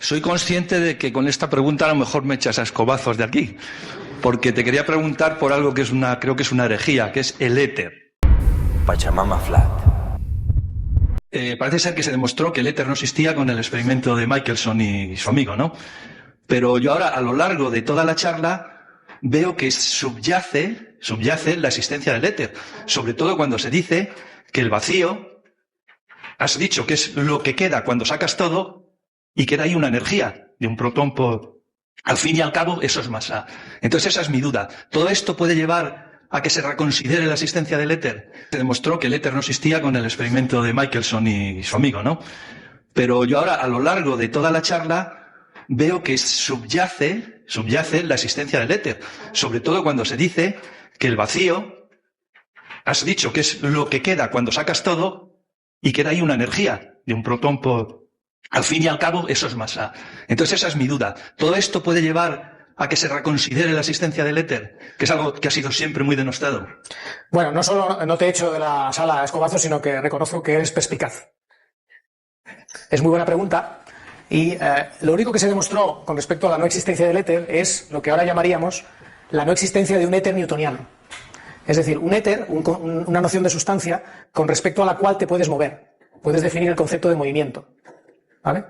Soy consciente de que con esta pregunta a lo mejor me echas a escobazos de aquí, porque te quería preguntar por algo que creo que es una herejía, que es el éter. Pachamama Flat. Parece ser que se demostró que el éter no existía con el experimento de Michelson y su amigo, ¿no? Pero yo ahora, a lo largo de toda la charla, veo que subyace la existencia del éter, sobre todo cuando se dice que el vacío, has dicho que es lo que queda cuando sacas todo, y queda ahí una energía de un protón por... Al fin y al cabo, eso es masa. Entonces esa es mi duda. ¿Todo esto puede llevar a que se reconsidere la existencia del éter? Se demostró que el éter no existía con el experimento de Michelson y su amigo, ¿no? Pero yo ahora, a lo largo de toda la charla, veo que subyace la existencia del éter, sobre todo cuando se dice que el vacío, has dicho que es lo que queda cuando sacas todo, y queda ahí una energía de un protón por... Al fin y al cabo, eso es masa. Entonces esa es mi duda. ¿Todo esto puede llevar a que se reconsidere la existencia del éter? Que es algo que ha sido siempre muy denostado. Bueno, no solo no te echo de la sala a escobazos, sino que reconozco que eres perspicaz. Es muy buena pregunta. Y lo único que se demostró con respecto a la no existencia del éter es lo que ahora llamaríamos la no existencia de un éter newtoniano. Es decir, un éter, una noción de sustancia con respecto a la cual te puedes mover. Puedes definir el concepto de movimiento. ¿Vale?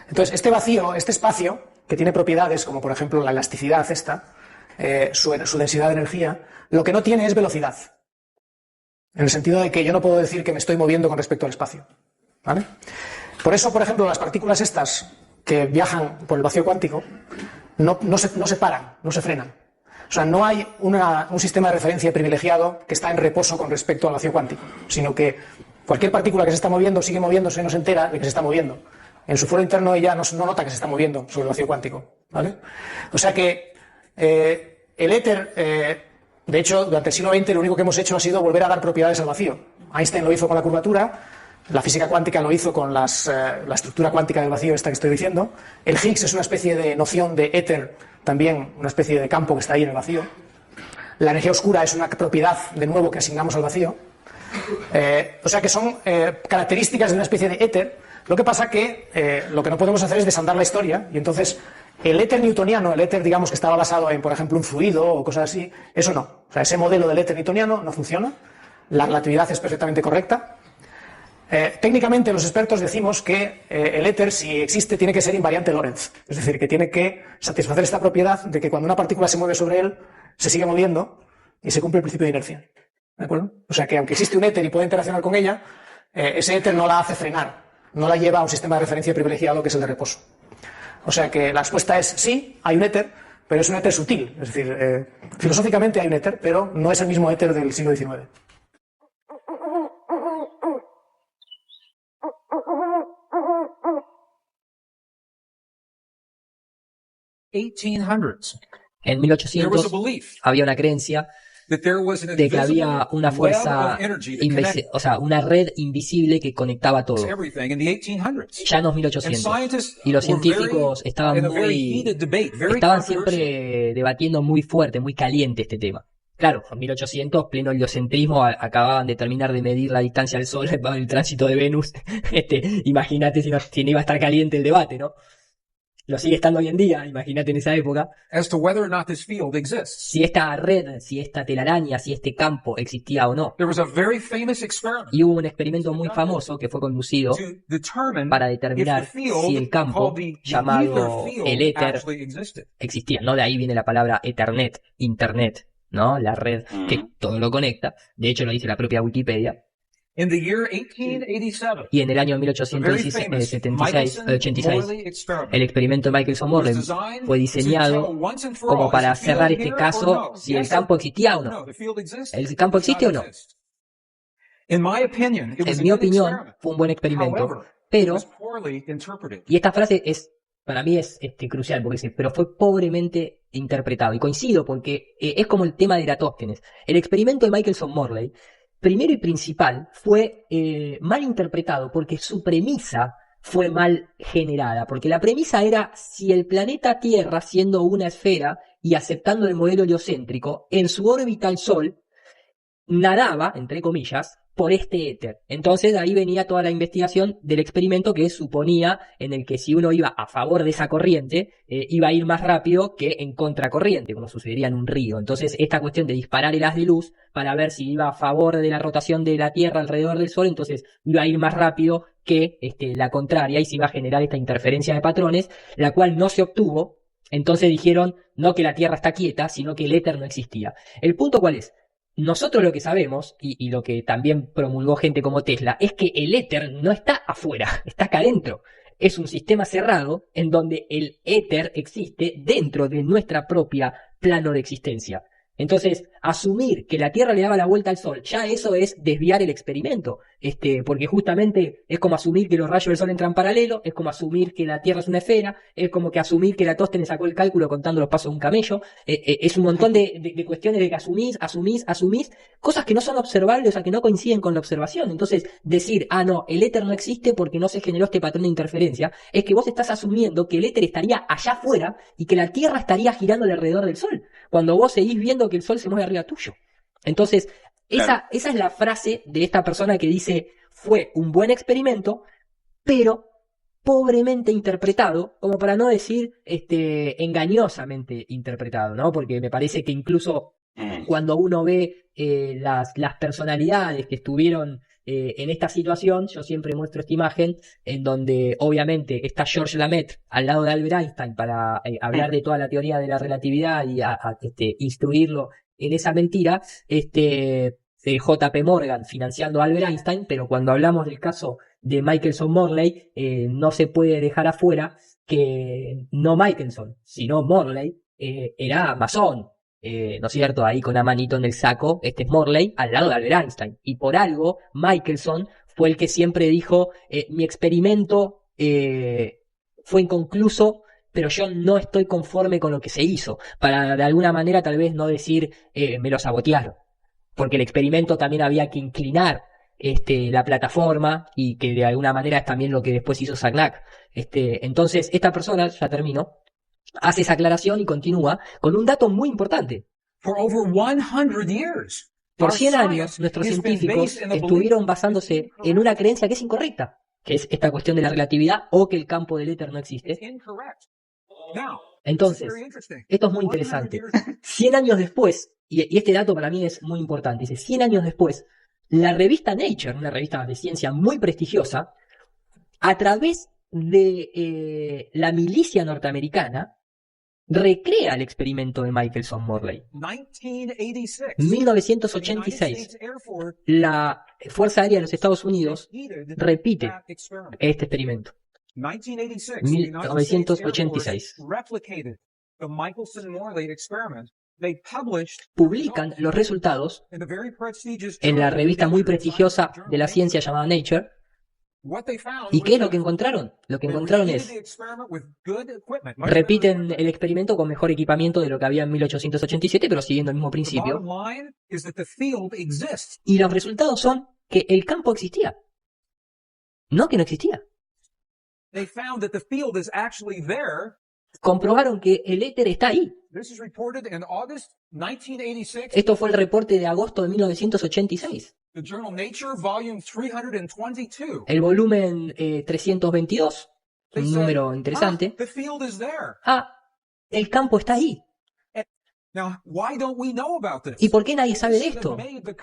Entonces, este vacío, este espacio, que tiene propiedades como, por ejemplo, la elasticidad su densidad de energía, lo que no tiene es velocidad. En el sentido de que yo no puedo decir que me estoy moviendo con respecto al espacio. ¿Vale? Por eso, por ejemplo, las partículas estas que viajan por el vacío cuántico no se paran, no se frenan. O sea, no hay un sistema de referencia privilegiado que está en reposo con respecto al vacío cuántico, sino que cualquier partícula que se está moviendo sigue moviéndose y no se entera de que se está moviendo. En su foro interno ella no nota que se está moviendo sobre el vacío cuántico. ¿Vale? O sea que el éter, de hecho, durante el siglo XX lo único que hemos hecho ha sido volver a dar propiedades al vacío. Einstein lo hizo con la curvatura, la física cuántica lo hizo con la estructura cuántica del vacío esta que estoy diciendo. El Higgs es una especie de noción de éter, también una especie de campo que está ahí en el vacío. La energía oscura es una propiedad, de nuevo, que asignamos al vacío. O sea que son características de una especie de éter. Lo que pasa que lo que no podemos hacer es desandar la historia, y entonces el éter newtoniano, el éter, digamos, que estaba basado en, por ejemplo, un fluido o cosas así, eso no. O sea, ese modelo del éter newtoniano no funciona. La relatividad es perfectamente correcta. Técnicamente los expertos decimos que el éter, si existe, tiene que ser invariante Lorentz. Es decir, que tiene que satisfacer esta propiedad de que cuando una partícula se mueve sobre él, se sigue moviendo y se cumple el principio de inercia. ¿De acuerdo? O sea que aunque existe un éter y puede interaccionar con ella, ese éter no la hace frenar, no la lleva a un sistema de referencia privilegiado que es el de reposo. O sea que la respuesta es sí, hay un éter, pero es un éter sutil. Es decir, filosóficamente hay un éter, pero no es el mismo éter del siglo XIX. En 1800 había una creencia de que había una fuerza, o sea, una red invisible que conectaba todo. Ya en los 1800. Y los científicos estaban siempre debatiendo muy fuerte, muy caliente este tema. Claro, en 1800, pleno heliocentrismo, acababan de terminar de medir la distancia al Sol para el tránsito de Venus. Imagínate si no iba a estar caliente el debate, ¿no? Lo sigue estando hoy en día, imagínate en esa época. Si esta red, si esta telaraña, si este campo existía o no. Y hubo un experimento muy famoso que fue conducido para determinar si el campo, llamado el éter, existía. No, de ahí viene la palabra Ethernet, Internet, ¿no? La red que todo lo conecta. De hecho, lo dice la propia Wikipedia. Y en el año 1886, el experimento de Michelson-Morley fue diseñado como para cerrar este caso si el campo existía o no. ¿El campo existe o no? En mi opinión, fue un buen experimento, pero, y esta frase para mí es crucial, porque pero fue pobremente interpretado. Y coincido porque es como el tema de Eratóstenes. El experimento de Michelson-Morley, primero y principal, fue mal interpretado porque su premisa fue mal generada. Porque la premisa era si el planeta Tierra, siendo una esfera y aceptando el modelo heliocéntrico, en su órbita al Sol, nadaba, entre comillas, por este éter. Entonces de ahí venía toda la investigación del experimento que suponía en el que si uno iba a favor de esa corriente, iba a ir más rápido que en contracorriente, como sucedería en un río. Entonces esta cuestión de disparar el haz de luz para ver si iba a favor de la rotación de la Tierra alrededor del Sol, entonces iba a ir más rápido que la contraria y se iba a generar esta interferencia de patrones, la cual no se obtuvo. Entonces dijeron no que la Tierra está quieta, sino que el éter no existía. ¿El punto cuál es? Nosotros lo que sabemos, y lo que también promulgó gente como Tesla, es que el éter no está afuera, está acá adentro. Es un sistema cerrado en donde el éter existe dentro de nuestra propia plano de existencia. Entonces, asumir que la Tierra le daba la vuelta al Sol, ya eso es desviar el experimento, porque justamente es como asumir que los rayos del Sol entran paralelo, es como asumir que la Tierra es una esfera, es como que asumir que Eratóstenes sacó el cálculo contando los pasos de un camello, es un montón de cuestiones de que asumís, cosas que no son observables, o sea, que no coinciden con la observación. Entonces, decir, no, el éter no existe porque no se generó este patrón de interferencia, es que vos estás asumiendo que el éter estaría allá afuera y que la Tierra estaría girando alrededor del Sol, cuando vos seguís viendo que el Sol se mueve arriba tuyo. Entonces, esa es la frase de esta persona que dice, fue un buen experimento, pero pobremente interpretado, como para no decir engañosamente interpretado, ¿no? Porque me parece que incluso cuando uno ve las personalidades que estuvieron en esta situación, yo siempre muestro esta imagen en donde obviamente está Georges Lamaitre al lado de Albert Einstein para hablar de toda la teoría de la relatividad y instruirlo en esa mentira, JP Morgan financiando a Albert Einstein, pero cuando hablamos del caso de Michelson Morley, no se puede dejar afuera que no Michelson, sino Morley era masón, ¿no es cierto? Ahí con la manito en el saco, este es Morley al lado de Albert Einstein, y por algo Michelson fue el que siempre dijo, mi experimento fue inconcluso, pero yo no estoy conforme con lo que se hizo, para de alguna manera tal vez no decir me lo sabotearon, porque el experimento también había que inclinar la plataforma y que de alguna manera es también lo que después hizo Sagnac. Entonces esta persona, ya terminó, hace esa aclaración y continúa con un dato muy importante. Por 100 años nuestros científicos estuvieron basándose en una creencia que es incorrecta, que es esta cuestión de la relatividad o que el campo del éter no existe. Entonces, esto es muy interesante. 100 años después, y este dato para mí es muy importante, dice 100 años después, la revista Nature, una revista de ciencia muy prestigiosa, a través de la milicia norteamericana, recrea el experimento de Michelson Morley. 1986, la Fuerza Aérea de los Estados Unidos repite este experimento. 1986. Publican los resultados en la revista muy prestigiosa de la ciencia llamada Nature. ¿Y qué es lo que encontraron? Lo que encontraron es, repiten el experimento con mejor equipamiento de lo que había en 1887, pero siguiendo el mismo principio. Y los resultados son que el campo existía. No que no existía. Comprobaron que el éter está ahí. Esto fue el reporte de agosto de 1986. El volumen 322, un número interesante. El campo está ahí. ¿Y por qué nadie sabe de esto?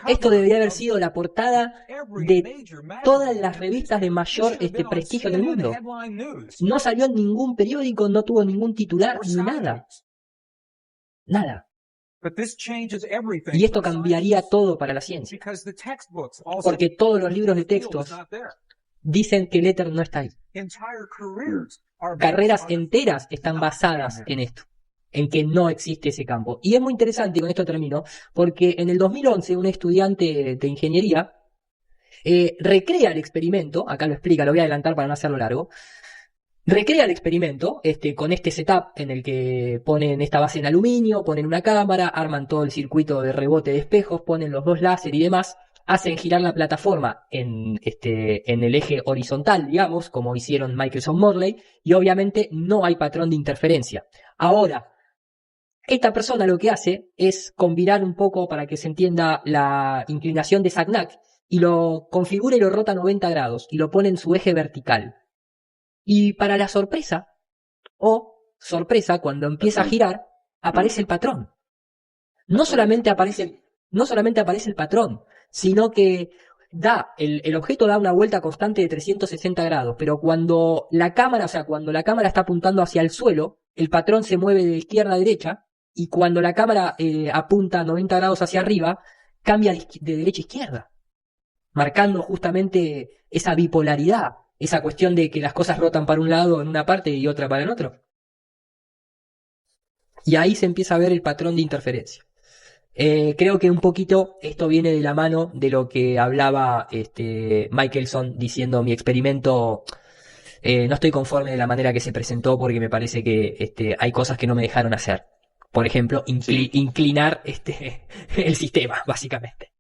Esto debería haber sido la portada de todas las revistas de mayor prestigio del mundo. No salió en ningún periódico, no tuvo ningún titular, ni nada. Nada. Y esto cambiaría todo para la ciencia. Porque todos los libros de textos dicen que el éter no está ahí. Carreras enteras están basadas en esto, en que no existe ese campo. Y es muy interesante, y con esto termino, porque en el 2011 un estudiante de ingeniería recrea el experimento, acá lo explica, lo voy a adelantar para no hacerlo largo, recrea el experimento con este setup en el que ponen esta base en aluminio, ponen una cámara, arman todo el circuito de rebote de espejos, ponen los dos láser y demás, hacen girar la plataforma en el eje horizontal, digamos, como hicieron Michelson Morley, y obviamente no hay patrón de interferencia. Ahora, esta persona lo que hace es combinar un poco para que se entienda la inclinación de Sagnac y lo configura y lo rota 90 grados y lo pone en su eje vertical. Y para la sorpresa, cuando empieza a girar, aparece el patrón. No solamente aparece el patrón, sino que el objeto da una vuelta constante de 360 grados, pero cuando la cámara está apuntando hacia el suelo, el patrón se mueve de izquierda a derecha, y cuando la cámara apunta 90 grados hacia arriba, cambia de derecha a izquierda, marcando justamente esa bipolaridad, esa cuestión de que las cosas rotan para un lado en una parte y otra para el otro. Y ahí se empieza a ver el patrón de interferencia. Creo que un poquito esto viene de la mano de lo que hablaba Michelson diciendo: mi experimento no estoy conforme de la manera que se presentó porque me parece que hay cosas que no me dejaron hacer. Por ejemplo, inclinar el sistema, básicamente.